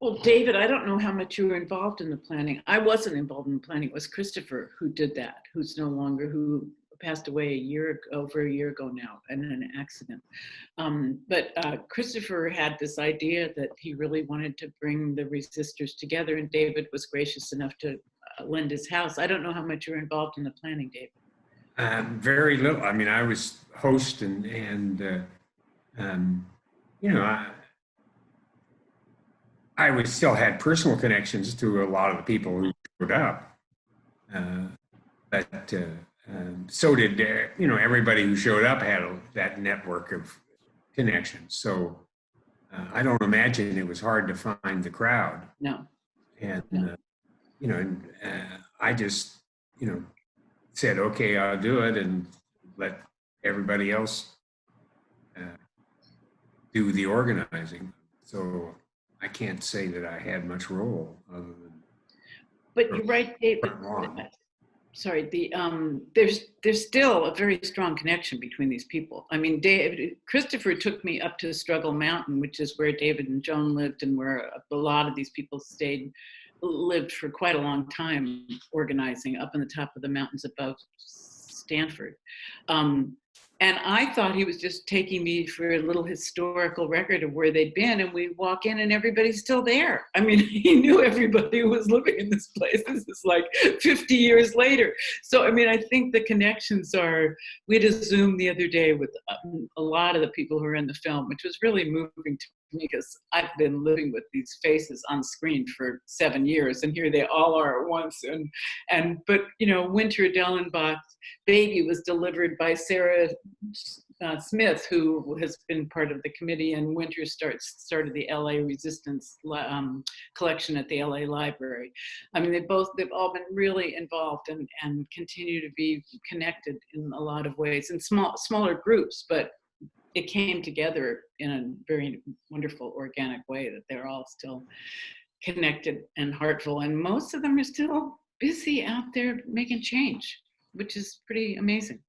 Well, David, I don't know how much you were involved in the planning. I wasn't involved in the planning. It was Christopher who did that, who's no longer, who passed away over a year ago now in an accident. But Christopher had this idea that he really wanted to bring the resistors together, and David was gracious enough to lend his house. I don't know how much you were involved in the planning, David. Very little. I mean, I was host and you know, I was still had personal connections to a lot of the people who showed up. But so did, everybody who showed up had that network of connections. So I don't imagine it was hard to find the crowd. No. And, No. I just, said, okay, I'll do it, and let everybody else do the organizing. So I can't say that I had much role other than. But you're right, David. Sorry, there's still a very strong connection between these people. I mean, Christopher took me up to Struggle Mountain, which is where David and Joan lived, and where a lot of these people lived for quite a long time, organizing up in the top of the mountains above Stanford. And I thought he was just taking me for a little historical record of where they'd been, and we walk in and everybody's still there. I mean, he knew everybody who was living in this place. This is like 50 years later. So, I mean, I think the connections are, we had a Zoom the other day with a lot of the people who are in the film, which was really moving to me, because I've been living with these faces on screen for 7 years, and here they all are at once. But Winter Dellenbach's baby was delivered by Sarah Smith, who has been part of the committee, and Winter started the LA Resistance collection at the LA Library. I mean, they've all been really involved and continue to be connected in a lot of ways in smaller groups, but it came together in a very wonderful organic way that they're all still connected and heartful, and most of them are still busy out there making change, which is pretty amazing.